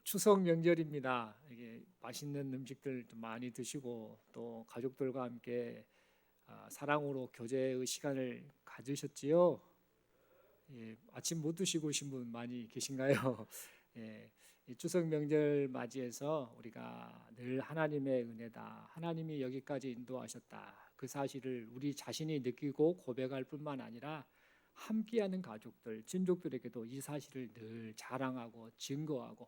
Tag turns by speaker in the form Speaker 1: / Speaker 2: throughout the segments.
Speaker 1: 추석 명절입니다. 이게 맛있는 음식들 좀 많이 드시고 또 가족들과 함께 사랑으로 교제의 시간을 가지셨지요? 예, 아침 못 드시고 오신 분 많이 계신가요? 예, 이 추석 명절 맞이해서 우리가 늘 하나님의 은혜다, 하나님이 여기까지 인도하셨다, 그 사실을 우리 자신이 느끼고 고백할 뿐만 아니라 함께하는 가족들, 친족들에게도 이 사실을 늘 자랑하고 증거하고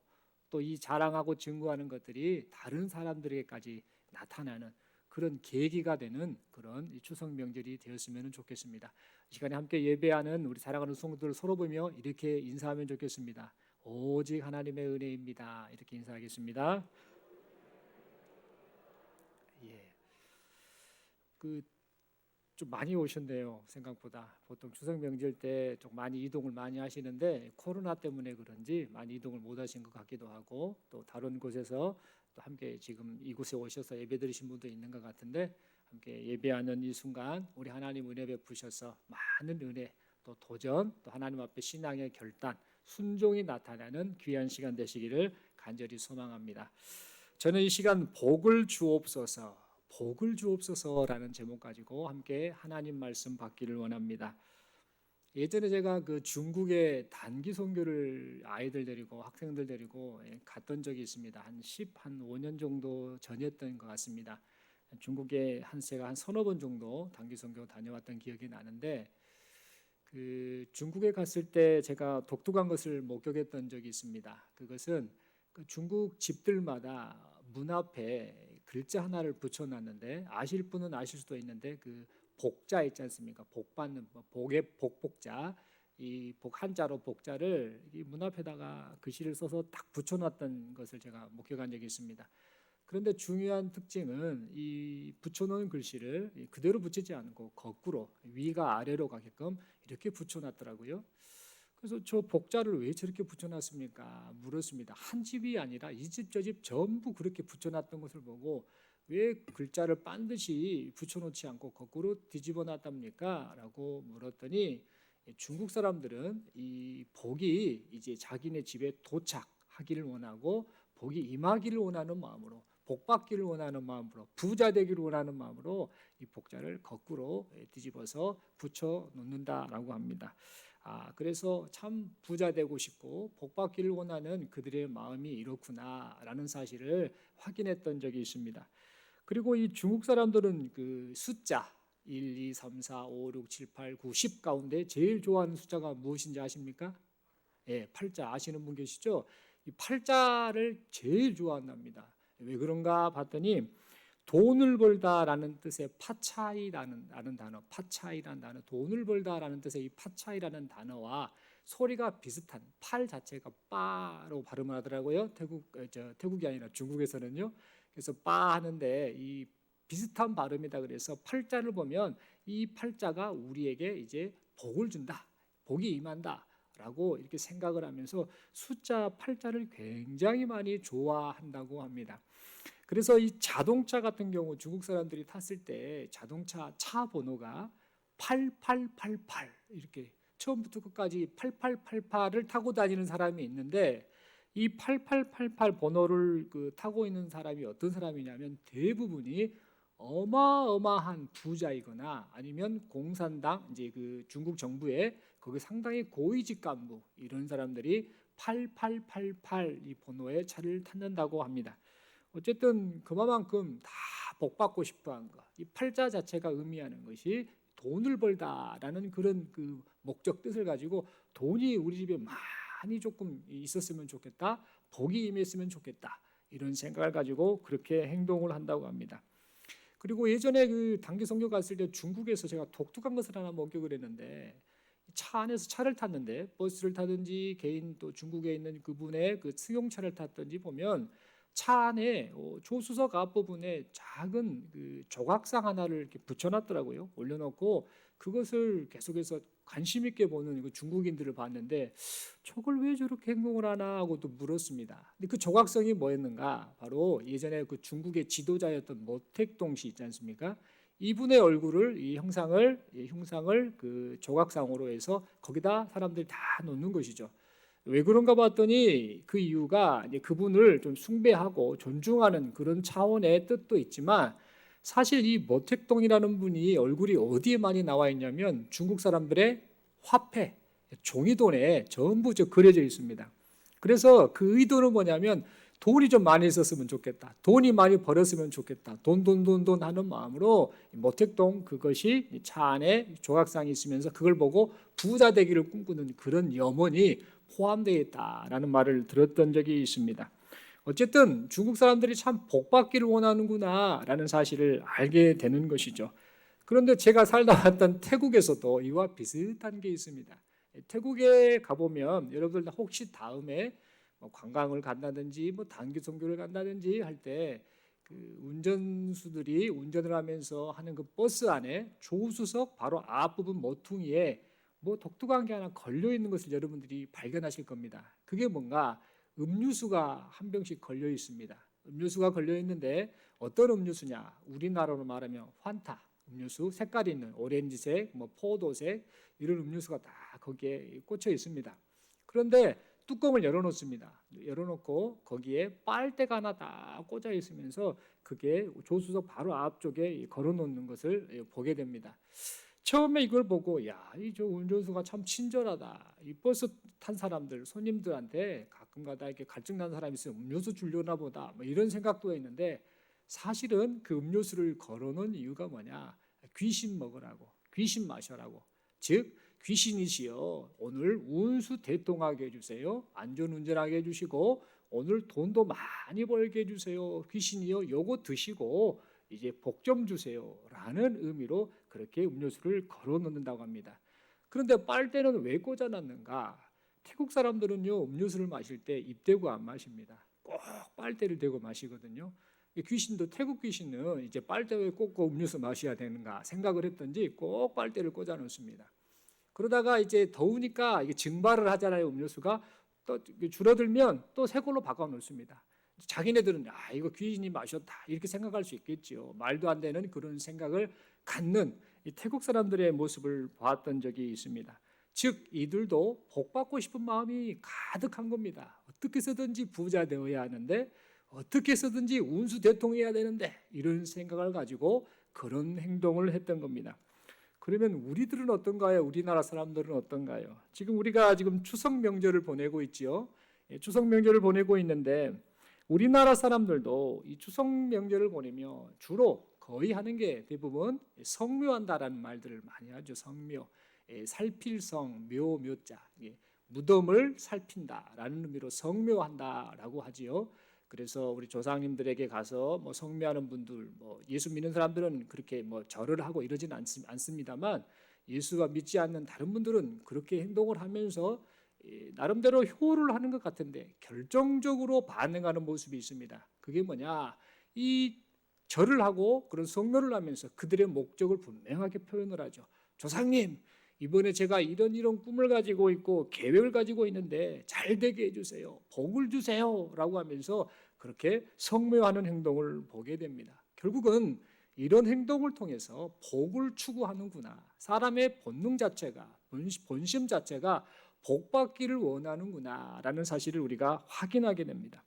Speaker 1: 또 이 자랑하고 증거하는 것들이 다른 사람들에게까지 나타나는 그런 계기가 되는 그런 이 추석 명절이 되었으면 좋겠습니다. 이 시간에 함께 예배하는 우리 사랑하는 성도들 서로 보며 이렇게 인사하면 좋겠습니다. 오직 하나님의 은혜입니다. 이렇게 인사하겠습니다. 예. 그 좀 많이 오셨네요. 생각보다. 보통 추석 명절 때 좀 많이 이동을 많이 하시는데 코로나 때문에 그런지 많이 이동을 못 하신 것 같기도 하고 또 다른 곳에서 또 함께 지금 이곳에 오셔서 예배 드리신 분도 있는 것 같은데 함께 예배하는 이 순간 우리 하나님 은혜 베푸셔서 많은 은혜 또 도전 또 하나님 앞에 신앙의 결단 순종이 나타나는 귀한 시간 되시기를 간절히 소망합니다. 저는 이 시간 복을 주옵소서라는 제목 가지고 함께 하나님 말씀 받기를 원합니다. 예전에 제가 그 중국에 단기 선교를 아이들 데리고 학생들 데리고 갔던 적이 있습니다. 한 5년 정도 전이었던 것 같습니다. 중국에 제가 한 서너 번 정도 단기 선교 다녀왔던 기억이 나는데 그 중국에 갔을 때 제가 독특한 것을 목격했던 적이 있습니다. 그것은 그 중국 집들마다 문 앞에 글자 하나를 붙여놨는데 아실 분은 아실 수도 있는데 그 복자 있지 않습니까? 복 받는 복의 복자 이 복 한자로 복자를 이 문 앞에다가 글씨를 써서 딱 붙여놨던 것을 제가 목격한 적이 있습니다. 그런데 중요한 특징은 이 붙여놓은 글씨를 그대로 붙이지 않고 거꾸로 위가 아래로 가게끔 이렇게 붙여놨더라고요. 그래서 저 복자를 왜 저렇게 붙여놨습니까? 물었습니다. 한 집이 아니라 이 집 저 집 전부 그렇게 붙여놨던 것을 보고 왜 글자를 반드시 붙여놓지 않고 거꾸로 뒤집어 놨답니까? 라고 물었더니 중국 사람들은 이 복이 이제 자기네 집에 도착하기를 원하고 복이 임하기를 원하는 마음으로 복 받기를 원하는 마음으로 부자 되기를 원하는 마음으로 이 복자를 거꾸로 뒤집어서 붙여 놓는다라고 합니다. 그래서 참 부자 되고 싶고 복 받기를 원하는 그들의 마음이 이렇구나라는 사실을 확인했던 적이 있습니다. 그리고 이 중국 사람들은 그 숫자 1, 2, 3, 4, 5, 6, 7, 8, 9, 10 가운데 제일 좋아하는 숫자가 무엇인지 아십니까? 예, 팔자 아시는 분 계시죠? 이 팔자를 제일 좋아한답니다. 왜 그런가 봤더니 돈을 벌다라는 뜻의 파차이라는 단어, 파차이라는 단어, 돈을 벌다라는 뜻의 이 파차이라는 단어와 소리가 비슷한 팔 자체가 빠로 발음을 하더라고요. 태국이 아니라 중국에서는요. 그래서 빠 하는데 이 비슷한 발음이다 그래서 팔자를 보면 이 팔자가 우리에게 이제 복을 준다, 복이 임한다. 라고 이렇게 생각을 하면서 숫자 팔자를 굉장히 많이 좋아한다고 합니다. 그래서 이 자동차 같은 경우 중국 사람들이 탔을 때 자동차 차 번호가 8888 이렇게 처음부터 끝까지 8888을 타고 다니는 사람이 있는데 이 8888 번호를 타고 있는 사람이 어떤 사람이냐면 대부분이 어마어마한 부자이거나 아니면 공산당 이제 그 중국 정부의 거기 상당히 고위직 간부 이런 사람들이 8888 이 번호의 차를 탔는다고 합니다. 어쨌든 그만큼 다 복받고 싶어한 거. 이 팔자 자체가 의미하는 것이 돈을 벌다라는 그런 그 목적 뜻을 가지고 돈이 우리 집에 많이 조금 있었으면 좋겠다. 복이 임했으면 좋겠다. 이런 생각을 가지고 그렇게 행동을 한다고 합니다. 그리고 예전에 그 단기 선교 갔을 때 중국에서 제가 독특한 것을 하나 목격을 했는데 차 안에서 차를 탔는데 버스를 타든지 개인 또 중국에 있는 그분의 그 승용차를 탔든지 보면 차 안에 조수석 앞부분에 작은 그 조각상 하나를 이렇게 붙여놨더라고요. 올려놓고 그것을 계속해서 관심 있게 보는 그 중국인들을 봤는데 저걸 왜 저렇게 행동을 하나 하고 또 물었습니다. 근데 그 조각상이 뭐였는가? 바로 예전에 그 중국의 지도자였던 모택동 씨 있지 않습니까? 이분의 얼굴을 이 형상을 그 조각상으로 해서 거기다 사람들이 다 놓는 것이죠. 왜 그런가 봤더니 그 이유가 이제 그분을 좀 숭배하고 존중하는 그런 차원의 뜻도 있지만, 사실 이 모택동이라는 분이 얼굴이 어디에 많이 나와 있냐면 중국 사람들의 화폐, 종이돈에 전부 그려져 있습니다. 그래서 그 의도는 뭐냐면 돈이 좀 많이 있었으면 좋겠다, 돈이 많이 벌었으면 좋겠다, 돈 하는 마음으로 모택동 그것이 차 안에 조각상이 있으면서 그걸 보고 부자 되기를 꿈꾸는 그런 염원이 포함되어 있다라는 말을 들었던 적이 있습니다. 어쨌든 중국 사람들이 참 복받기를 원하는구나라는 사실을 알게 되는 것이죠. 그런데 제가 살다 왔던 태국에서도 이와 비슷한 게 있습니다. 태국에 가보면 여러분들 혹시 다음에 관광을 간다든지 단기 선교를 간다든지 할 때 그 운전수들이 운전을 하면서 하는 그 버스 안에 조수석 바로 앞부분 모퉁이에 독특한 게 하나 걸려 있는 것을 여러분들이 발견하실 겁니다. 그게 뭔가 음료수가 한 병씩 걸려 있습니다. 음료수가 걸려 있는데 어떤 음료수냐? 우리나라로 말하면 환타 음료수, 색깔이 있는 오렌지색, 포도색 이런 음료수가 다 거기에 꽂혀 있습니다. 그런데 뚜껑을 열어놓습니다. 열어놓고 거기에 빨대가 하나 딱 꽂아 있으면서 그게 조수석 바로 앞쪽에 걸어놓는 것을 보게 됩니다. 처음에 이걸 보고 이 저 운전수가 참 친절하다. 이 버스 탄 사람들 손님들한테 가끔가다 이렇게 갈증난 사람이 있으면 음료수 주려나 보다. 이런 생각도 했는데 사실은 그 음료수를 걸어놓은 이유가 뭐냐? 귀신 먹으라고, 귀신 마셔라고. 즉 귀신이시여 오늘 운수 대통하게 해주세요. 안전운전하게 해주시고 오늘 돈도 많이 벌게 해주세요. 귀신이여 요거 드시고 이제 복 좀 주세요 라는 의미로 그렇게 음료수를 걸어 놓는다고 합니다. 그런데 빨대는 왜 꽂아놨는가? 태국 사람들은요 음료수를 마실 때 입 대고 안 마십니다. 꼭 빨대를 대고 마시거든요. 귀신도 태국 귀신은 이제 빨대에 꽂고 음료수 마셔야 되는가 생각을 했던지 꼭 빨대를 꽂아 놓습니다. 그러다가 이제 더우니까 이게 증발을 하잖아요. 음료수가 또 줄어들면 또 새 걸로 바꿔 놓습니다. 자기네들은 이거 귀신이 마셨다 이렇게 생각할 수 있겠죠. 말도 안 되는 그런 생각을 갖는 이 태국 사람들의 모습을 봤던 적이 있습니다. 즉 이들도 복 받고 싶은 마음이 가득한 겁니다. 어떻게 해서든지 부자 되어야 하는데, 어떻게 해서든지 운수 대통해야 되는데, 이런 생각을 가지고 그런 행동을 했던 겁니다. 그러면 우리들은 어떤가요? 우리나라 사람들은 어떤가요? 지금 우리가 추석 명절을 보내고 있지요. 추석 명절을 보내고 있는데 우리나라 사람들도 이 추석 명절을 보내며 주로 거의 하는 게 대부분 성묘한다라는 말들을 많이 하죠. 성묘, 살필성, 묘자, 무덤을 살핀다라는 의미로 성묘한다라고 하지요. 그래서 우리 조상님들에게 가서 성묘하는 분들, 예수 믿는 사람들은 그렇게 절을 하고 이러지는 않습니다만, 예수가 믿지 않는 다른 분들은 그렇게 행동을 하면서 나름대로 효를 하는 것 같은데 결정적으로 반응하는 모습이 있습니다. 그게 뭐냐? 이 절을 하고 그런 성묘를 하면서 그들의 목적을 분명하게 표현을 하죠. 조상님, 이번에 제가 이런 꿈을 가지고 있고 계획을 가지고 있는데 잘 되게 해주세요. 복을 주세요 라고 하면서 그렇게 성묘하는 행동을 보게 됩니다. 결국은 이런 행동을 통해서 복을 추구하는구나. 사람의 본능 자체가, 본심 자체가 복받기를 원하는구나 라는 사실을 우리가 확인하게 됩니다.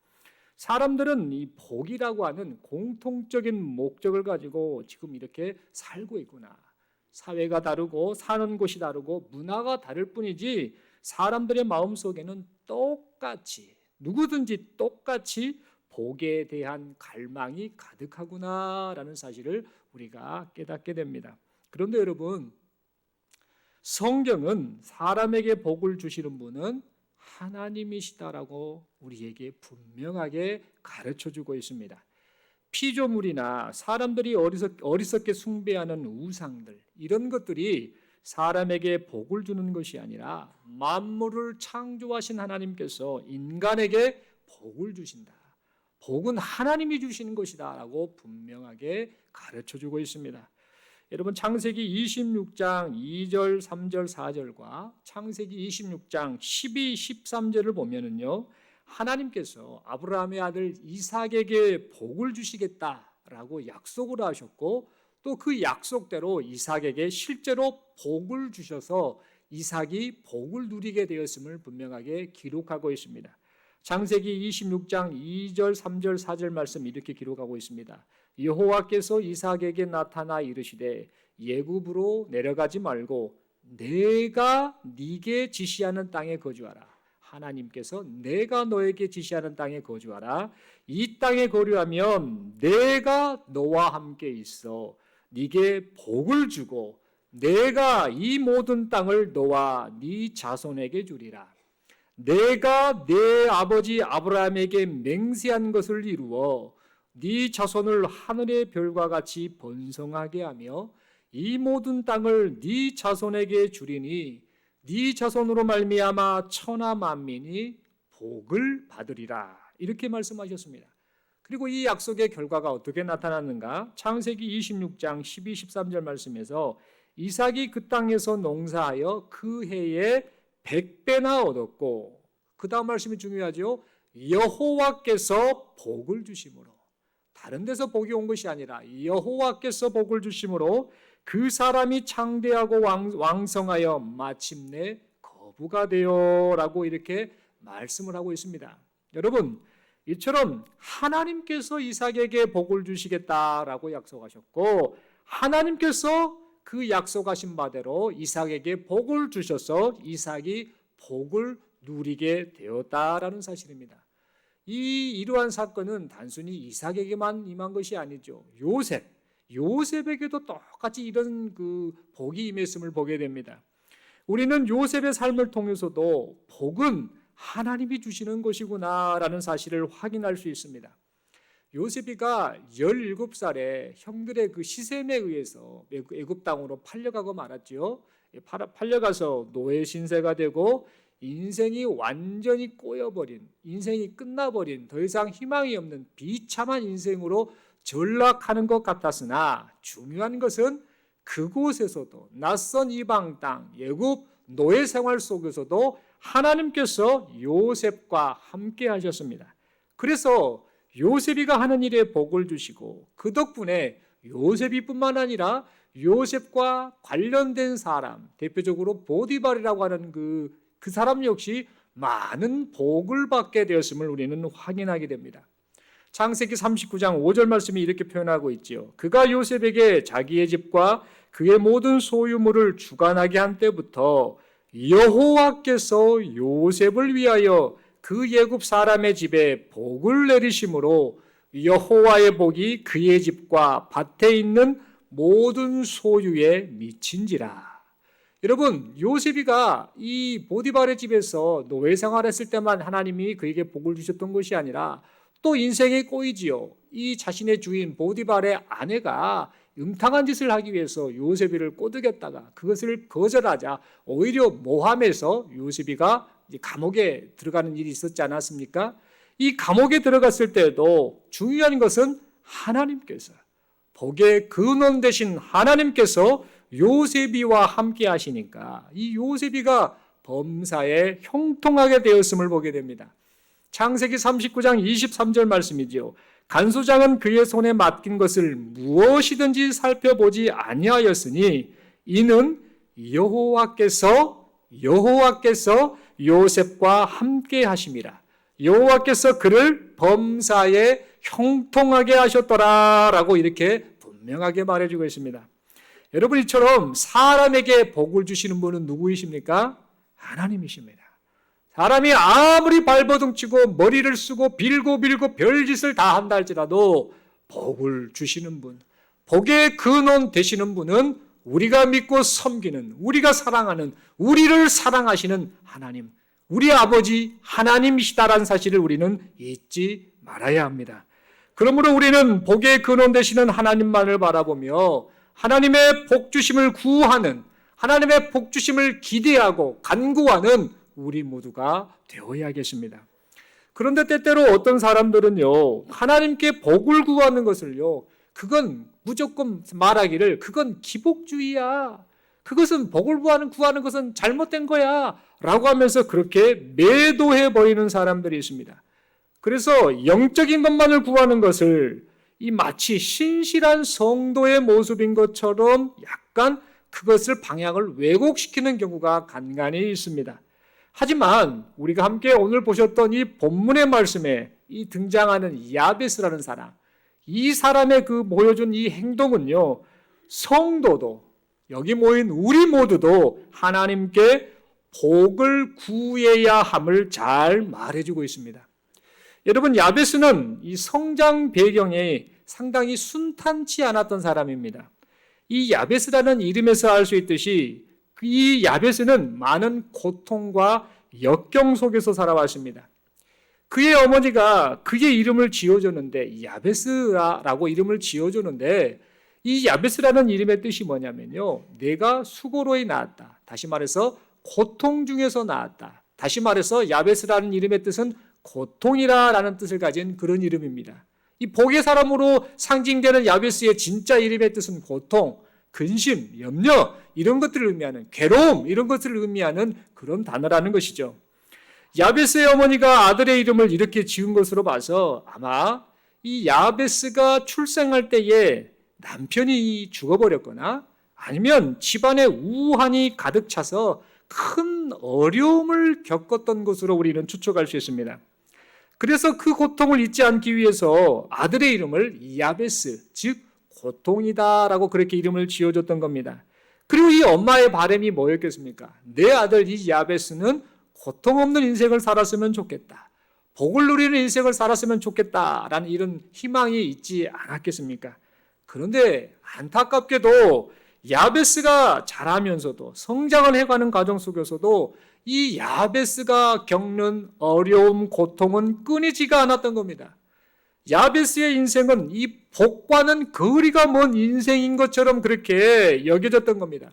Speaker 1: 사람들은 이 복이라고 하는 공통적인 목적을 가지고 지금 이렇게 살고 있구나. 사회가 다르고 사는 곳이 다르고 문화가 다를 뿐이지 사람들의 마음속에는 똑같이, 누구든지 똑같이 복에 대한 갈망이 가득하구나라는 사실을 우리가 깨닫게 됩니다. 그런데 여러분, 성경은 사람에게 복을 주시는 분은 하나님이시다라고 우리에게 분명하게 가르쳐주고 있습니다. 피조물이나 사람들이 어리석게 숭배하는 우상들, 이런 것들이 사람에게 복을 주는 것이 아니라 만물을 창조하신 하나님께서 인간에게 복을 주신다. 복은 하나님이 주시는 것이다 라고 분명하게 가르쳐주고 있습니다. 여러분, 창세기 26장 2절, 3절, 4절과 창세기 26장 12, 13절을 보면은요, 하나님께서 아브라함의 아들 이삭에게 복을 주시겠다라고 약속을 하셨고 또 그 약속대로 이삭에게 실제로 복을 주셔서 이삭이 복을 누리게 되었음을 분명하게 기록하고 있습니다. 창세기 26장 2절, 3절, 4절 말씀 이렇게 기록하고 있습니다. 여호와께서 이삭에게 나타나 이르시되 예굽으로 내려가지 말고 내가 네게 지시하는 땅에 거주하라. 하나님께서 내가 너에게 지시하는 땅에 거주하라. 이 땅에 거류하면 내가 너와 함께 있어 네게 복을 주고 내가 이 모든 땅을 너와 네 자손에게 주리라. 내가 내 아버지 아브라함에게 맹세한 것을 이루어 네 자손을 하늘의 별과 같이 번성하게 하며 이 모든 땅을 네 자손에게 주리니 네 자손으로 말미암아 천하 만민이 복을 받으리라. 이렇게 말씀하셨습니다. 그리고 이 약속의 결과가 어떻게 나타났는가? 창세기 26장 12, 13절 말씀에서 이삭이 그 땅에서 농사하여 그 해에 100배나 얻었고, 그 다음 말씀이 중요하죠. 여호와께서 복을 주심으로, 다른 데서 복이 온 것이 아니라 여호와께서 복을 주심으로 그 사람이 창대하고 왕성하여 마침내 거부가 되어라고 이렇게 말씀을 하고 있습니다. 여러분, 이처럼 하나님께서 이삭에게 복을 주시겠다라고 약속하셨고, 하나님께서 그 약속하신 바대로 이삭에게 복을 주셔서 이삭이 복을 누리게 되었다라는 사실입니다. 이러한 사건은 단순히 이삭에게만 임한 것이 아니죠. 요셉에게도 똑같이 이런 그 복이 임했음을 보게 됩니다. 우리는 요셉의 삶을 통해서도 복은 하나님이 주시는 것이구나라는 사실을 확인할 수 있습니다. 요셉이가 17살에 형들의 그 시샘에 의해서 애굽 땅으로 팔려가고 말았죠. 팔려가서 노예 신세가 되고 인생이 완전히 꼬여버린, 인생이 끝나버린, 더 이상 희망이 없는 비참한 인생으로 전락하는 것 같았으나 중요한 것은 그곳에서도 낯선 이방 땅, 애굽 노예 생활 속에서도 하나님께서 요셉과 함께 하셨습니다. 그래서 요셉이가 하는 일에 복을 주시고 그 덕분에 요셉이뿐만 아니라 요셉과 관련된 사람, 대표적으로 보디발이라고 하는 그 사람 역시 많은 복을 받게 되었음을 우리는 확인하게 됩니다. 창세기 39장 5절 말씀이 이렇게 표현하고 있지요. 그가 요셉에게 자기의 집과 그의 모든 소유물을 주관하게 한 때부터 여호와께서 요셉을 위하여 그 애굽 사람의 집에 복을 내리심으로 여호와의 복이 그의 집과 밭에 있는 모든 소유에 미친지라. 여러분, 요셉이가 이 보디발의 집에서 노예 생활했을 때만 하나님이 그에게 복을 주셨던 것이 아니라 또 인생에 꼬이지요. 이 자신의 주인 보디발의 아내가 음탕한 짓을 하기 위해서 요셉이를 꼬드겼다가 그것을 거절하자 오히려 모함해서 요셉이가 감옥에 들어가는 일이 있었지 않았습니까? 이 감옥에 들어갔을 때도 중요한 것은 하나님께서, 복의 근원 되신 하나님께서 요셉이와 함께 하시니까 이 요셉이가 범사에 형통하게 되었음을 보게 됩니다. 창세기 39장 23절 말씀이지요. 간수장은 그의 손에 맡긴 것을 무엇이든지 살펴보지 아니하였으니 이는 여호와께서 요셉과 함께 하심이라. 여호와께서 그를 범사에 형통하게 하셨더라라고 이렇게 분명하게 말해주고 있습니다. 여러분, 이처럼 사람에게 복을 주시는 분은 누구이십니까? 하나님이십니다. 사람이 아무리 발버둥치고 머리를 쓰고 빌고 별짓을 다 한다 할지라도 복을 주시는 분, 복의 근원 되시는 분은 우리가 믿고 섬기는, 우리가 사랑하는, 우리를 사랑하시는 하나님, 우리 아버지 하나님이시다라는 사실을 우리는 잊지 말아야 합니다. 그러므로 우리는 복의 근원 되시는 하나님만을 바라보며 하나님의 복 주심을 구하는, 하나님의 복 주심을 기대하고 간구하는 우리 모두가 되어야겠습니다. 그런데 때때로 어떤 사람들은요, 하나님께 복을 구하는 것을요, 그건 무조건 말하기를 그건 기복주의야, 그것은 복을 구하는 것은 잘못된 거야 라고 하면서 그렇게 매도해 버리는 사람들이 있습니다. 그래서 영적인 것만을 구하는 것을 이 마치 신실한 성도의 모습인 것처럼 약간 그것을 방향을 왜곡시키는 경우가 간간히 있습니다. 하지만 우리가 함께 오늘 보셨던 이 본문의 말씀에 이 등장하는 야베스라는 사람, 이 사람의 그 보여준 이 행동은요, 성도도 여기 모인 우리 모두도 하나님께 복을 구해야 함을 잘 말해주고 있습니다. 여러분, 야베스는 이 성장 배경이 상당히 순탄치 않았던 사람입니다. 이 야베스라는 이름에서 알 수 있듯이 이 야베스는 많은 고통과 역경 속에서 살아왔습니다. 그의 어머니가 그의 이름을 지어줬는데, 야베스라고 이름을 지어줬는데, 이 야베스라는 이름의 뜻이 뭐냐면요, 내가 수고로이 낳았다. 다시 말해서 고통 중에서 낳았다. 다시 말해서 야베스라는 이름의 뜻은 고통이라는 뜻을 가진 그런 이름입니다. 이 복의 사람으로 상징되는 야베스의 진짜 이름의 뜻은 고통, 근심, 염려 이런 것들을 의미하는, 괴로움 이런 것들을 의미하는 그런 단어라는 것이죠. 야베스의 어머니가 아들의 이름을 이렇게 지은 것으로 봐서 아마 이 야베스가 출생할 때에 남편이 죽어버렸거나 아니면 집안에 우환이 가득 차서 큰 어려움을 겪었던 것으로 우리는 추측할 수 있습니다. 그래서 그 고통을 잊지 않기 위해서 아들의 이름을 야베스, 즉 고통이다라고 그렇게 이름을 지어줬던 겁니다. 그리고 이 엄마의 바람이 뭐였겠습니까? 내 아들 이 야베스는 고통 없는 인생을 살았으면 좋겠다. 복을 누리는 인생을 살았으면 좋겠다라는 이런 희망이 있지 않았겠습니까? 그런데 안타깝게도 야베스가 자라면서도 성장을 해가는 과정 속에서도 이 야베스가 겪는 어려움, 고통은 끊이지가 않았던 겁니다. 야베스의 인생은 이 복과는 거리가 먼 인생인 것처럼 그렇게 여겨졌던 겁니다.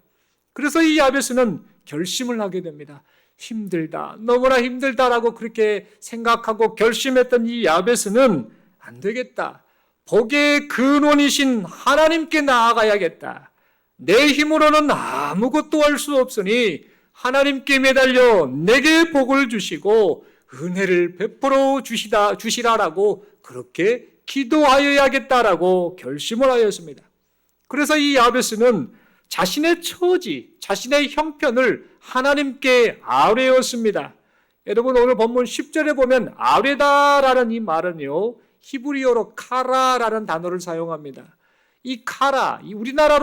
Speaker 1: 그래서 이 야베스는 결심을 하게 됩니다. 힘들다, 너무나 힘들다라고 그렇게 생각하고 결심했던 이 야베스는 안 되겠다. 복의 근원이신 하나님께 나아가야겠다. 내 힘으로는 아무것도 할 수 없으니 하나님께 매달려 내게 복을 주시고 은혜를 베풀어 주시라라고 그렇게 기도하여야겠다라고 결심을 하였습니다. 그래서 이 야베스는 자신의 처지, 자신의 형편을 하나님께 아뢰었습니다. 여러분, 오늘 본문 10절에 보면 아뢰다라는 이 말은요, 히브리어로 카라라는 단어를 사용합니다. 이 카라, 우리나라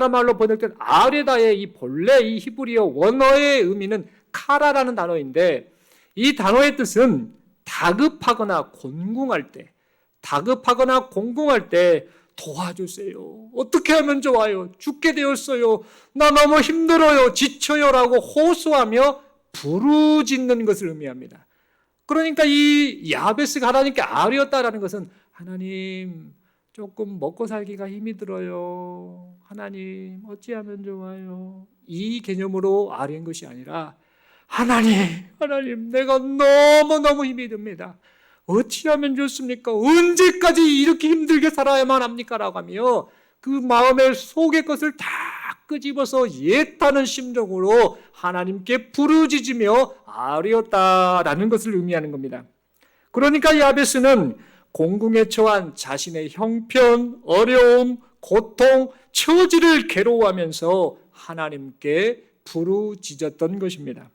Speaker 1: 말로 번역된 아뢰다의 이 본래 이 히브리어 원어의 의미는 카라라는 단어인데, 이 단어의 뜻은 다급하거나 곤궁할 때 도와주세요. 어떻게 하면 좋아요? 죽게 되었어요. 나 너무 힘들어요. 지쳐요라고 호소하며 부르짖는 것을 의미합니다. 그러니까 이 야베스가 하나님께 아뢰었다라는 것은 하나님, 조금 먹고 살기가 힘이 들어요. 하나님, 어찌하면 좋아요. 이 개념으로 아뢰는 것이 아니라 하나님, 내가 너무너무 힘이 듭니다. 어찌하면 좋습니까? 언제까지 이렇게 힘들게 살아야만 합니까? 라고 하며 그 마음의 속의 것을 다 끄집어서 예타는 심정으로 하나님께 부르짖으며 아뢰었다라는 것을 의미하는 겁니다. 그러니까 야베스는 공궁에 처한 자신의 형편, 어려움, 고통, 처지를 괴로워하면서 하나님께 부르짖었던 것입니다.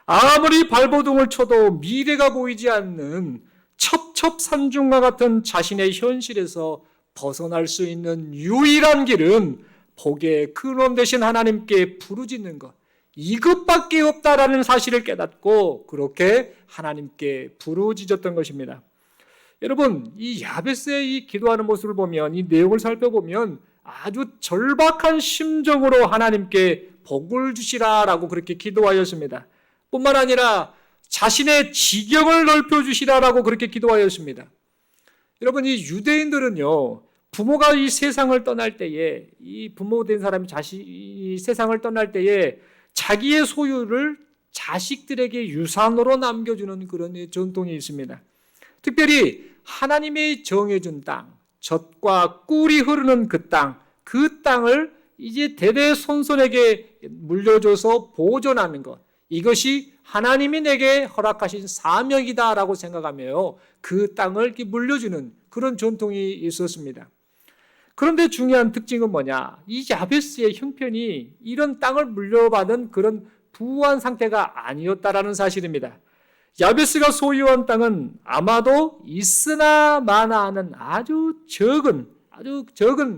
Speaker 1: 아무리 발버둥을 쳐도 미래가 보이지 않는 첩첩산중과 같은 자신의 현실에서 벗어날 수 있는 유일한 길은 복의 근원 되신 하나님께 부르짖는 것, 이것밖에 없다라는 사실을 깨닫고 그렇게 하나님께 부르짖었던 것입니다. 여러분, 이 야베스의 이 기도하는 모습을 보면, 이 내용을 살펴보면 아주 절박한 심정으로 하나님께 복을 주시라라고 그렇게 기도하였습니다. 뿐만 아니라 자신의 지경을 넓혀주시라라고 그렇게 기도하였습니다. 여러분, 이 유대인들은요, 부모가 이 세상을 떠날 때에, 이 부모된 사람이 이 세상을 떠날 때에 자기의 소유를 자식들에게 유산으로 남겨주는 그런 전통이 있습니다. 특별히 하나님이 정해준 땅, 젖과 꿀이 흐르는 그 땅을 이제 대대손손에게 물려줘서 보존하는 것, 이것이 하나님이 내게 허락하신 사명이다라고 생각하며 그 땅을 물려주는 그런 전통이 있었습니다. 그런데 중요한 특징은 뭐냐? 이 야베스의 형편이 이런 땅을 물려받은 그런 부유한 상태가 아니었다라는 사실입니다. 야베스가 소유한 땅은 아마도 있으나 마나 하는 아주 적은,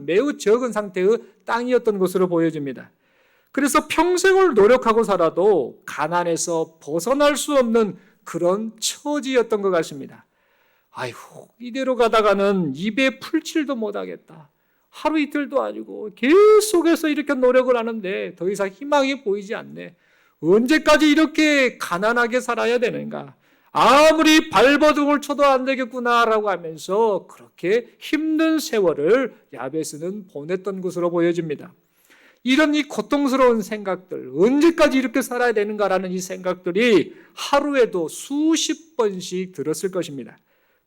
Speaker 1: 매우 적은 상태의 땅이었던 것으로 보여집니다. 그래서 평생을 노력하고 살아도 가난에서 벗어날 수 없는 그런 처지였던 것 같습니다. 아이고, 이대로 가다가는 입에 풀칠도 못하겠다. 하루 이틀도 아니고 계속해서 이렇게 노력을 하는데 더 이상 희망이 보이지 않네. 언제까지 이렇게 가난하게 살아야 되는가? 아무리 발버둥을 쳐도 안 되겠구나라고 하면서 그렇게 힘든 세월을 야베스는 보냈던 것으로 보여집니다. 이런 이 고통스러운 생각들, 언제까지 이렇게 살아야 되는가라는 이 생각들이 하루에도 수십 번씩 들었을 것입니다.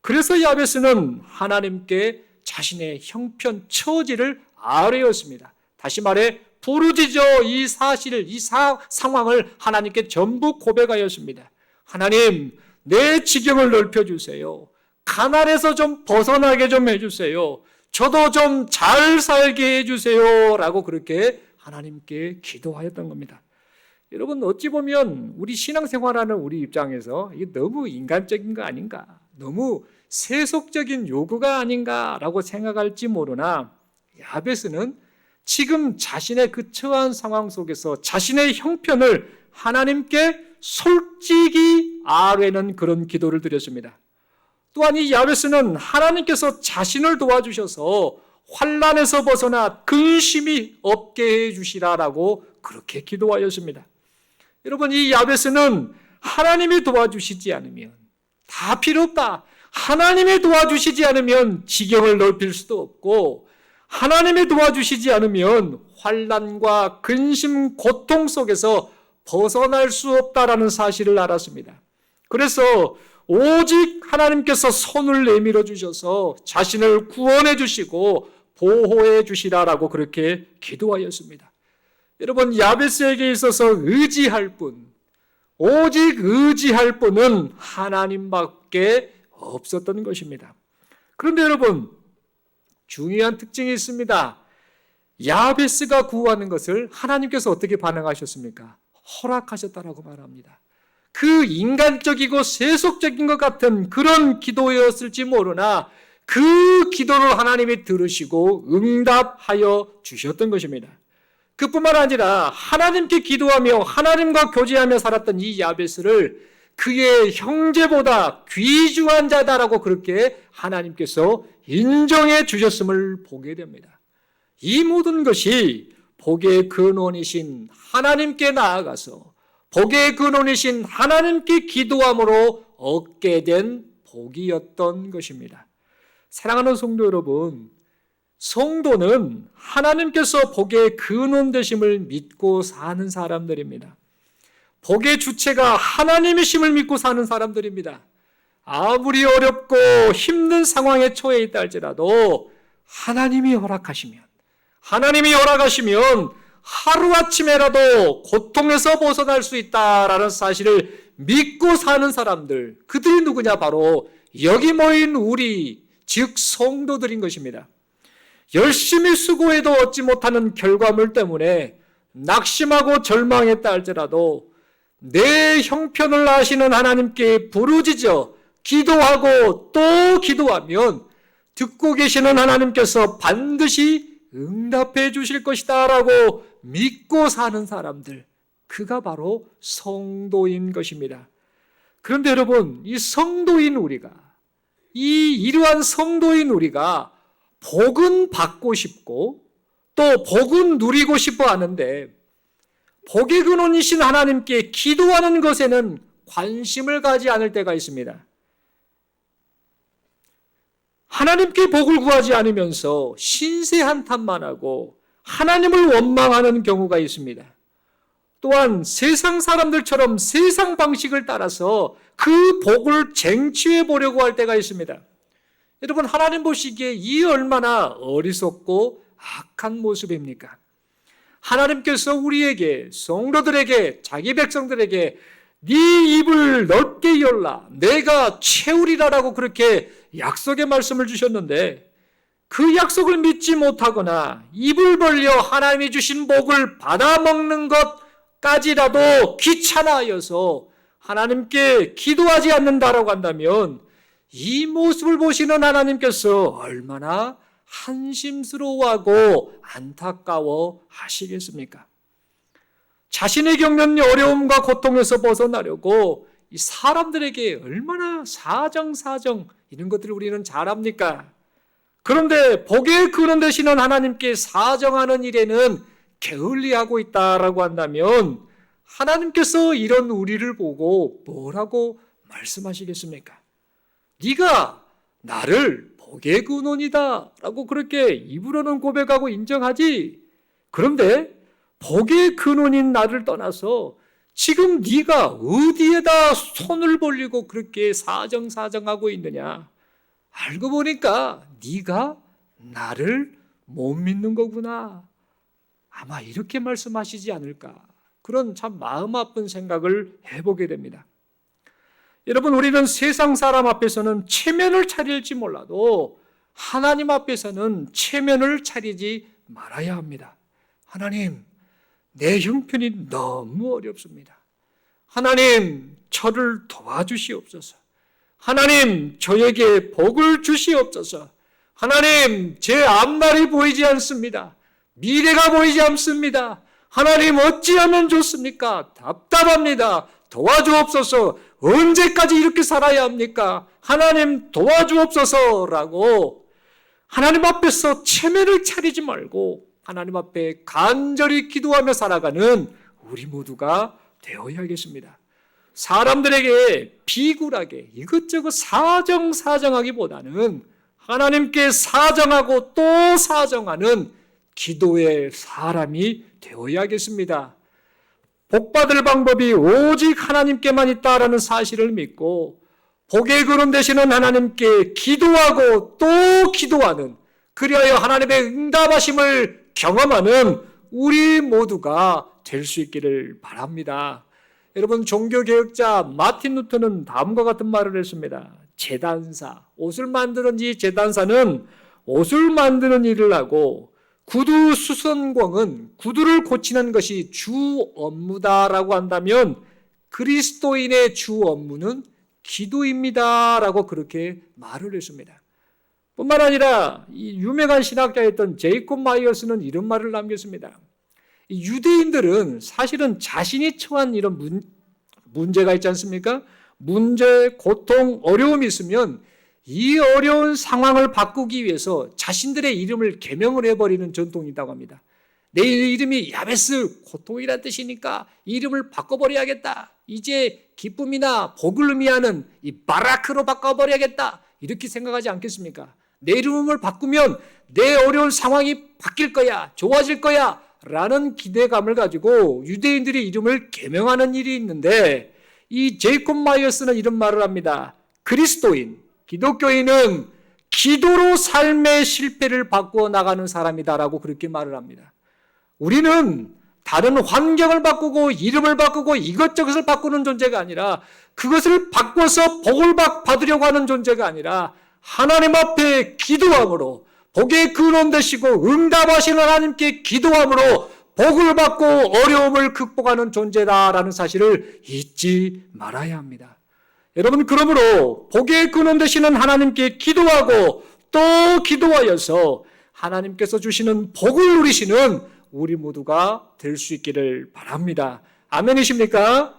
Speaker 1: 그래서 야베스는 하나님께 자신의 형편 처지를 아뢰었습니다. 다시 말해 부르짖어 이 사실을, 이 상황을 하나님께 전부 고백하였습니다. 하나님, 내 지경을 넓혀주세요. 가난에서 좀 벗어나게 좀 해주세요. 저도 좀 잘 살게 해주세요. 라고 그렇게 하나님께 기도하였던 겁니다. 여러분, 어찌 보면 우리 신앙생활하는 우리 입장에서 이게 너무 인간적인 거 아닌가, 너무 세속적인 요구가 아닌가라고 생각할지 모르나 야베스는 지금 자신의 그 처한 상황 속에서 자신의 형편을 하나님께 솔직히 아뢰는 그런 기도를 드렸습니다. 또한 이 야베스는 하나님께서 자신을 도와주셔서 환난에서 벗어나 근심이 없게 해주시라라고 그렇게 기도하였습니다. 여러분, 이 야베스는 하나님이 도와주시지 않으면 다 필요 없다. 하나님이 도와주시지 않으면 지경을 넓힐 수도 없고 하나님이 도와주시지 않으면 환난과 근심, 고통 속에서 벗어날 수 없다라는 사실을 알았습니다. 그래서 오직 하나님께서 손을 내밀어 주셔서 자신을 구원해 주시고 보호해 주시라라고 그렇게 기도하였습니다. 여러분, 야베스에게 있어서 의지할 분, 오직 의지할 분은 하나님밖에 없었던 것입니다. 그런데 여러분, 중요한 특징이 있습니다. 야베스가 구하는 것을 하나님께서 어떻게 반응하셨습니까? 허락하셨다라고 말합니다. 그 인간적이고 세속적인 것 같은 그런 기도였을지 모르나 그 기도를 하나님이 들으시고 응답하여 주셨던 것입니다. 그뿐만 아니라 하나님께 기도하며 하나님과 교제하며 살았던 이 야베스를 그의 형제보다 귀중한 자다라고 그렇게 하나님께서 인정해 주셨음을 보게 됩니다. 이 모든 것이 복의 근원이신 하나님께 나아가서 복의 근원이신 하나님께 기도함으로 얻게 된 복이었던 것입니다. 사랑하는 성도 여러분, 성도는 하나님께서 복의 근원 되심을 믿고 사는 사람들입니다. 복의 주체가 하나님이심을 믿고 사는 사람들입니다. 아무리 어렵고 힘든 상황에 처해 있다 할지라도 하나님이 허락하시면 하루아침에라도 고통에서 벗어날 수 있다라는 사실을 믿고 사는 사람들, 그들이 누구냐? 바로 여기 모인 우리, 즉 성도들인 것입니다. 열심히 수고해도 얻지 못하는 결과물 때문에 낙심하고 절망했다 할지라도 내 형편을 아시는 하나님께 부르짖어 기도하고 또 기도하면 듣고 계시는 하나님께서 반드시 응답해 주실 것이다 라고 믿고 사는 사람들, 그가 바로 성도인 것입니다. 그런데 여러분, 이 성도인 우리가, 이러한 성도인 우리가 복은 받고 싶고 또 복은 누리고 싶어 하는데 복의 근원이신 하나님께 기도하는 것에는 관심을 가지 않을 때가 있습니다. 하나님께 복을 구하지 않으면서 신세 한탄만 하고 하나님을 원망하는 경우가 있습니다. 또한 세상 사람들처럼 세상 방식을 따라서 그 복을 쟁취해 보려고 할 때가 있습니다. 여러분, 하나님 보시기에 이 얼마나 어리석고 악한 모습입니까? 하나님께서 우리에게, 성도들에게, 자기 백성들에게 네 입을 넓게 열라, 내가 채우리라라고 그렇게 약속의 말씀을 주셨는데 그 약속을 믿지 못하거나 입을 벌려 하나님이 주신 복을 받아먹는 것까지라도 귀찮아하여서 하나님께 기도하지 않는다라고 한다면 이 모습을 보시는 하나님께서 얼마나 한심스러워하고 안타까워 하시겠습니까? 자신이 겪는 어려움과 고통에서 벗어나려고 이 사람들에게 얼마나 사정 이런 것들을 우리는 잘 압니까? 그런데 복의 근원 되시는 하나님께 사정하는 일에는 게을리하고 있다라고 한다면 하나님께서 이런 우리를 보고 뭐라고 말씀하시겠습니까? 네가 나를 복의 근원이다 라고 그렇게 입으로는 고백하고 인정하지. 그런데 복의 근원인 나를 떠나서 지금 네가 어디에다 손을 벌리고 그렇게 사정하고 있느냐? 알고 보니까 네가 나를 못 믿는 거구나. 아마 이렇게 말씀하시지 않을까. 그런 참 마음 아픈 생각을 해보게 됩니다. 여러분, 우리는 세상 사람 앞에서는 체면을 차릴지 몰라도 하나님 앞에서는 체면을 차리지 말아야 합니다. 하나님, 내 형편이 너무 어렵습니다. 하나님, 저를 도와주시옵소서. 하나님, 저에게 복을 주시옵소서. 하나님, 제 앞날이 보이지 않습니다. 미래가 보이지 않습니다. 하나님, 어찌하면 좋습니까? 답답합니다. 도와주옵소서. 언제까지 이렇게 살아야 합니까? 하나님, 도와주옵소서라고 하나님 앞에서 체면을 차리지 말고 하나님 앞에 간절히 기도하며 살아가는 우리 모두가 되어야겠습니다. 사람들에게 비굴하게 이것저것 사정하기보다는 하나님께 사정하고 또 사정하는 기도의 사람이 되어야겠습니다. 복받을 방법이 오직 하나님께만 있다라는 사실을 믿고 복의 근원 되시는 하나님께 기도하고 또 기도하는, 그리하여 하나님의 응답하심을 경험하는 우리 모두가 될 수 있기를 바랍니다. 여러분, 종교개혁자 마틴 루터는 다음과 같은 말을 했습니다. 제단사, 옷을 만드는 이 제단사는 옷을 만드는 일을 하고 구두 수선공은 구두를 고치는 것이 주 업무다라고 한다면 그리스도인의 주 업무는 기도입니다라고 그렇게 말을 했습니다. 뿐만 아니라 이 유명한 신학자였던 제이콥 마이어스는 이런 말을 남겼습니다. 유대인들은 사실은 자신이 처한 이런 문제가 있지 않습니까? 문제, 고통, 어려움이 있으면 이 어려운 상황을 바꾸기 위해서 자신들의 이름을 개명을 해버리는 전통이 있다고 합니다. 내 이름이 야베스, 고통이란 뜻이니까 이름을 바꿔버려야겠다. 이제 기쁨이나 복을 의미하는 이 바라크로 바꿔버려야겠다. 이렇게 생각하지 않겠습니까? 내 이름을 바꾸면 내 어려운 상황이 바뀔 거야, 좋아질 거야 라는 기대감을 가지고 유대인들이 이름을 개명하는 일이 있는데, 이 제이콥 마이어스는 이런 말을 합니다. 그리스도인, 기독교인은 기도로 삶의 실패를 바꾸어 나가는 사람이다라고 그렇게 말을 합니다. 우리는 다른 환경을 바꾸고 이름을 바꾸고 이것저것을 바꾸는 존재가 아니라, 그것을 바꿔서 복을 받으려고 하는 존재가 아니라 하나님 앞에 기도함으로, 복의 근원 되시고 응답하시는 하나님께 기도함으로 복을 받고 어려움을 극복하는 존재다라는 사실을 잊지 말아야 합니다. 여러분, 그러므로 복의 근원 되시는 하나님께 기도하고 또 기도하여서 하나님께서 주시는 복을 누리시는 우리 모두가 될 수 있기를 바랍니다. 아멘이십니까?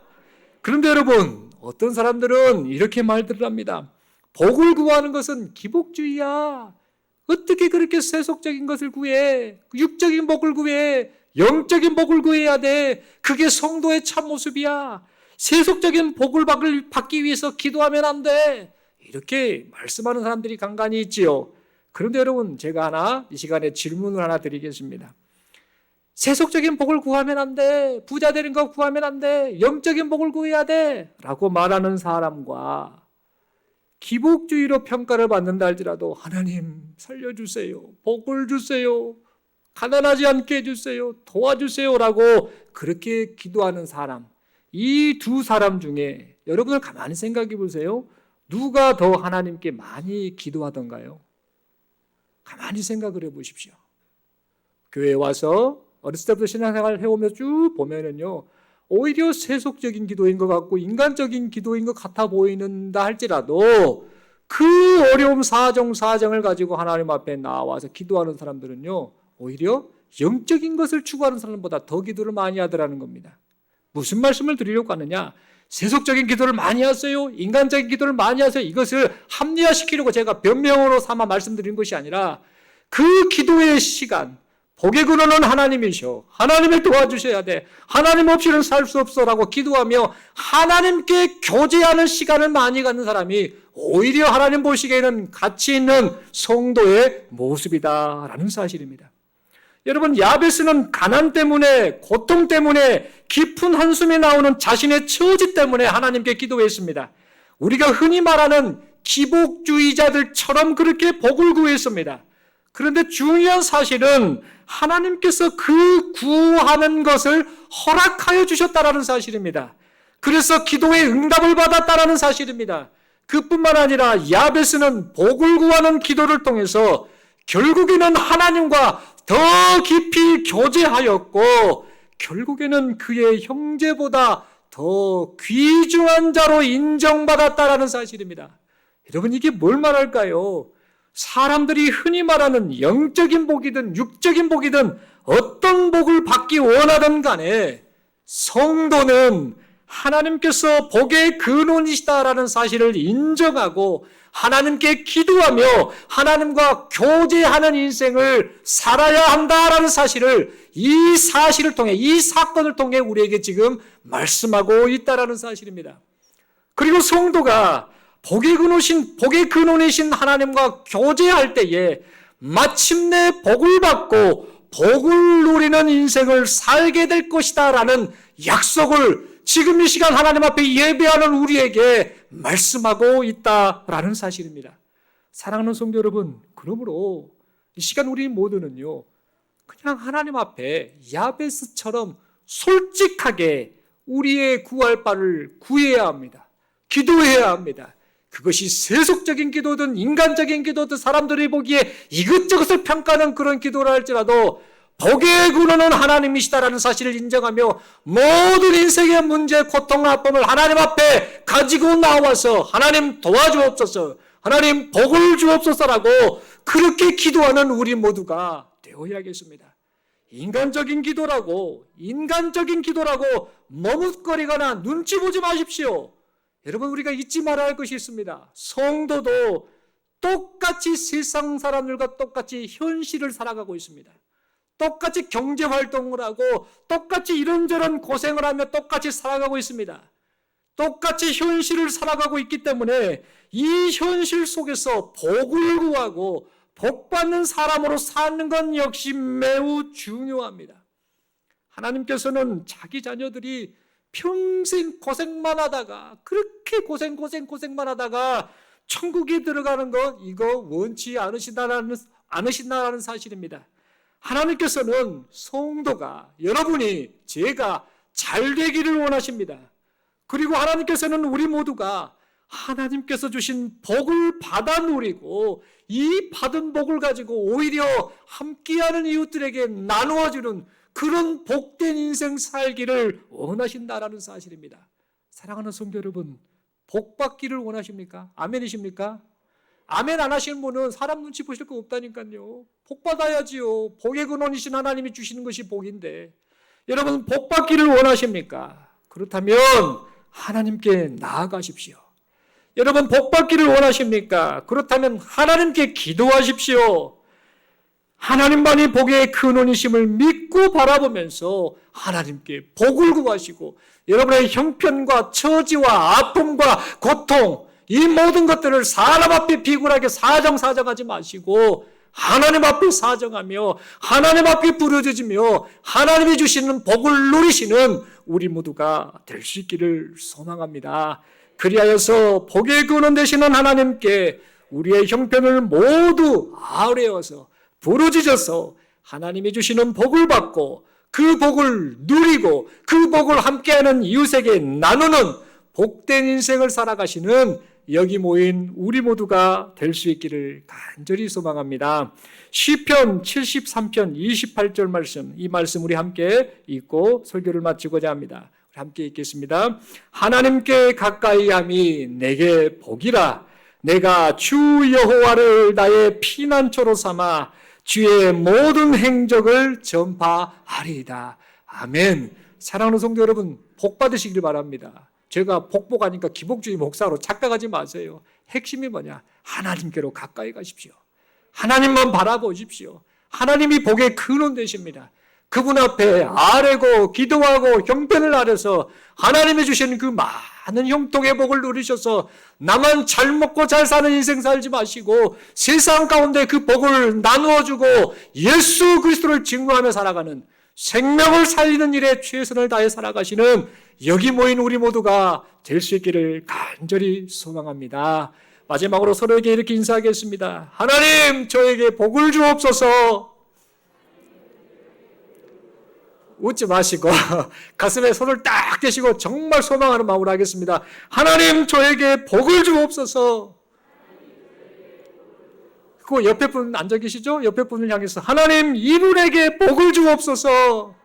Speaker 1: 그런데 여러분, 어떤 사람들은 이렇게 말들을 합니다. 복을 구하는 것은 기복주의야. 어떻게 그렇게 세속적인 것을 구해? 육적인 복을 구해? 영적인 복을 구해야 돼. 그게 성도의 참모습이야. 세속적인 복을 받기 위해서 기도하면 안 돼. 이렇게 말씀하는 사람들이 간간히 있지요. 그런데 여러분, 제가 하나 이 시간에 질문을 하나 드리겠습니다. 세속적인 복을 구하면 안 돼. 부자 되는 거 구하면 안 돼. 영적인 복을 구해야 돼. 라고 말하는 사람과 기복주의로 평가를 받는다 할지라도 하나님 살려주세요. 복을 주세요. 가난하지 않게 해주세요. 도와주세요. 라고 그렇게 기도하는 사람, 이 두 사람 중에 여러분을 가만히 생각해 보세요. 누가 더 하나님께 많이 기도하던가요? 가만히 가만히 생각을 해보십시오. 교회에 와서 어렸을 때부터 신앙생활을 해오며 쭉 보면은요, 오히려 세속적인 기도인 것 같고 인간적인 기도인 것 같아 보이는다 할지라도 그 어려움 사정을 가지고 하나님 앞에 나와서 기도하는 사람들은요, 오히려 영적인 것을 추구하는 사람보다 더 기도를 많이 하더라는 겁니다. 무슨 말씀을 드리려고 하느냐? 세속적인 기도를 많이 하세요? 인간적인 기도를 많이 하세요? 이것을 합리화시키려고 제가 변명으로 삼아 말씀드린 것이 아니라 그 기도의 시간, 복의 근원은 하나님이셔. 하나님을 도와주셔야 돼. 하나님 없이는 살 수 없어라고 기도하며 하나님께 교제하는 시간을 많이 갖는 사람이 오히려 하나님 보시기에는 가치 있는 성도의 모습이다라는 사실입니다. 여러분, 야베스는 가난 때문에, 고통 때문에, 깊은 한숨이 나오는 자신의 처지 때문에 하나님께 기도했습니다. 우리가 흔히 말하는 기복주의자들처럼 그렇게 복을 구했습니다. 그런데 중요한 사실은 하나님께서 그 구하는 것을 허락하여 주셨다라는 사실입니다. 그래서 기도의 응답을 받았다라는 사실입니다. 그뿐만 아니라 야베스는 복을 구하는 기도를 통해서 결국에는 하나님과 더 깊이 교제하였고 결국에는 그의 형제보다 더 귀중한 자로 인정받았다라는 사실입니다. 여러분, 이게 뭘 말할까요? 사람들이 흔히 말하는 영적인 복이든 육적인 복이든 어떤 복을 받기 원하든 간에 성도는 하나님께서 복의 근원이시다라는 사실을 인정하고 하나님께 기도하며 하나님과 교제하는 인생을 살아야 한다라는 사실을 이 사실을 통해, 이 사건을 통해 우리에게 지금 말씀하고 있다라는 사실입니다. 그리고 성도가 복의 근원이신 하나님과 교제할 때에 마침내 복을 받고 복을 누리는 인생을 살게 될 것이다라는 약속을 지금 이 시간 하나님 앞에 예배하는 우리에게 말씀하고 있다라는 사실입니다. 사랑하는 성도 여러분, 그러므로 이 시간 우리 모두는요, 그냥 하나님 앞에 야베스처럼 솔직하게 우리의 구할 바를 구해야 합니다. 기도해야 합니다. 그것이 세속적인 기도든 인간적인 기도든 사람들이 보기에 이것저것을 평가하는 그런 기도를 할지라도 복의 근원은 하나님이시다라는 사실을 인정하며 모든 인생의 문제, 고통, 아픔을 하나님 앞에 가지고 나와서 하나님 도와주옵소서, 하나님 복을 주옵소서라고 그렇게 기도하는 우리 모두가 되어야겠습니다. 인간적인 기도라고 머뭇거리거나 눈치 보지 마십시오. 여러분, 우리가 잊지 말아야 할 것이 있습니다. 성도도 똑같이 세상 사람들과 똑같이 현실을 살아가고 있습니다. 똑같이 경제활동을 하고 똑같이 이런저런 고생을 하며 똑같이 살아가고 있습니다. 똑같이 현실을 살아가고 있기 때문에 이 현실 속에서 복을 구하고 복받는 사람으로 사는 건 역시 매우 중요합니다. 하나님께서는 자기 자녀들이 평생 고생만 하다가 그렇게 고생만 하다가 천국에 들어가는 것 이거 원치 않으신다라는 사실입니다. 하나님께서는 성도가, 여러분이, 제가 잘 되기를 원하십니다. 그리고 하나님께서는 우리 모두가 하나님께서 주신 복을 받아 누리고 이 받은 복을 가지고 오히려 함께하는 이웃들에게 나누어주는 그런 복된 인생 살기를 원하신다라는 사실입니다. 사랑하는 성도 여러분, 복 받기를 원하십니까? 아멘이십니까? 아멘 안 하시는 분은 사람 눈치 보실 거 없다니까요. 복 받아야지요. 복의 근원이신 하나님이 주시는 것이 복인데 여러분, 복 받기를 원하십니까? 그렇다면 하나님께 나아가십시오. 여러분, 복 받기를 원하십니까? 그렇다면 하나님께 기도하십시오. 하나님만이 복의 근원이심을 믿고 바라보면서 하나님께 복을 구하시고 여러분의 형편과 처지와 아픔과 고통, 이 모든 것들을 사람 앞에 비굴하게 사정하지 마시고 하나님 앞에 사정하며 하나님 앞에 부르짖으며 하나님이 주시는 복을 누리시는 우리 모두가 될 수 있기를 소망합니다. 그리하여서 복의 근원 되시는 하나님께 우리의 형편을 모두 아뢰어서 부르짖어서 하나님이 주시는 복을 받고 그 복을 누리고 그 복을 함께하는 이웃에게 나누는 복된 인생을 살아가시는 여기 모인 우리 모두가 될 수 있기를 간절히 소망합니다. 시편 73편 28절 말씀, 이 말씀 우리 함께 읽고 설교를 마치고자 합니다. 우리 함께 읽겠습니다. 하나님께 가까이 함이 내게 복이라. 내가 주 여호와를 나의 피난처로 삼아 주의 모든 행적을 전파하리이다. 아멘. 사랑하는 성도 여러분, 복 받으시길 바랍니다. 제가 복복하니까 기복주의 목사로 착각하지 마세요. 핵심이 뭐냐? 하나님께로 가까이 가십시오. 하나님만 바라보십시오. 하나님이 복의 근원 되십니다. 그분 앞에 아뢰고 기도하고 형편을 아려서 하나님이 주신 그 많은 형통의 복을 누리셔서 나만 잘 먹고 잘 사는 인생 살지 마시고 세상 가운데 그 복을 나누어주고 예수 그리스도를 증거하며 살아가는, 생명을 살리는 일에 최선을 다해 살아가시는 여기 모인 우리 모두가 될 수 있기를 간절히 소망합니다. 마지막으로 서로에게 이렇게 인사하겠습니다. 하나님, 저에게 복을 주옵소서. 웃지 마시고 가슴에 손을 딱 대시고 정말 소망하는 마음으로 하겠습니다. 하나님, 저에게 복을 주옵소서. 그 옆에 분 앉아 계시죠? 옆에 분을 향해서 하나님, 이분에게 복을 주옵소서.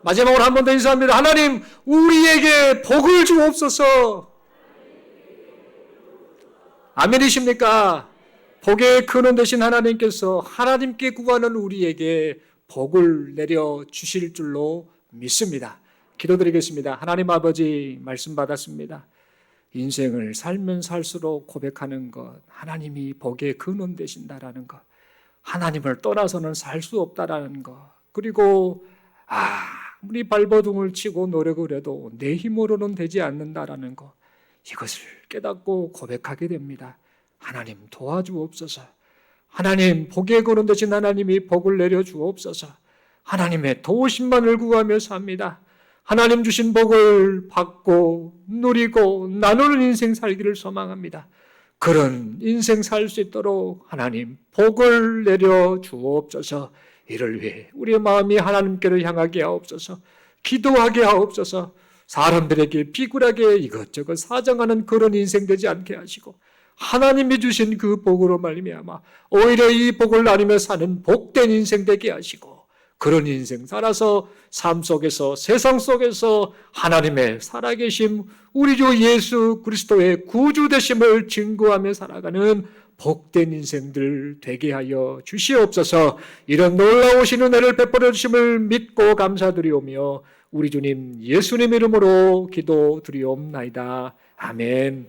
Speaker 1: 마지막으로 한 번 더 인사합니다. 하나님, 우리에게 복을 주옵소서. 아멘이십니까? 복의 근원 되신 하나님께서 하나님께 구하는 우리에게 복을 내려 주실 줄로 믿습니다. 기도드리겠습니다. 하나님 아버지, 말씀 받았습니다. 인생을 살면 살수록 고백하는 것, 하나님이 복의 근원 되신다라는 것, 하나님을 떠나서는 살 수 없다라는 것, 그리고 아무리 발버둥을 치고 노력을 해도 내 힘으로는 되지 않는다라는 것, 이것을 깨닫고 고백하게 됩니다. 하나님 도와주옵소서. 하나님, 복의 근원 되신 하나님이 복을 내려 주옵소서. 하나님의 도우심만을 구하며 삽니다. 하나님 주신 복을 받고 누리고 나누는 인생 살기를 소망합니다. 그런 인생 살 수 있도록 하나님 복을 내려 주옵소서. 이를 위해 우리의 마음이 하나님께로 향하게 하옵소서. 기도하게 하옵소서. 사람들에게 비굴하게 이것저것 사정하는 그런 인생 되지 않게 하시고 하나님이 주신 그 복으로 말미암아 오히려 이 복을 나누며 사는 복된 인생 되게 하시고 그런 인생 살아서 삶 속에서, 세상 속에서 하나님의 살아계심, 우리 주 예수 그리스도의 구주 되심을 증거하며 살아가는 복된 인생들 되게 하여 주시옵소서. 이런 놀라우신 은혜를 베풀어 주심을 믿고 감사드리오며 우리 주님 예수님 이름으로 기도드리옵나이다. 아멘.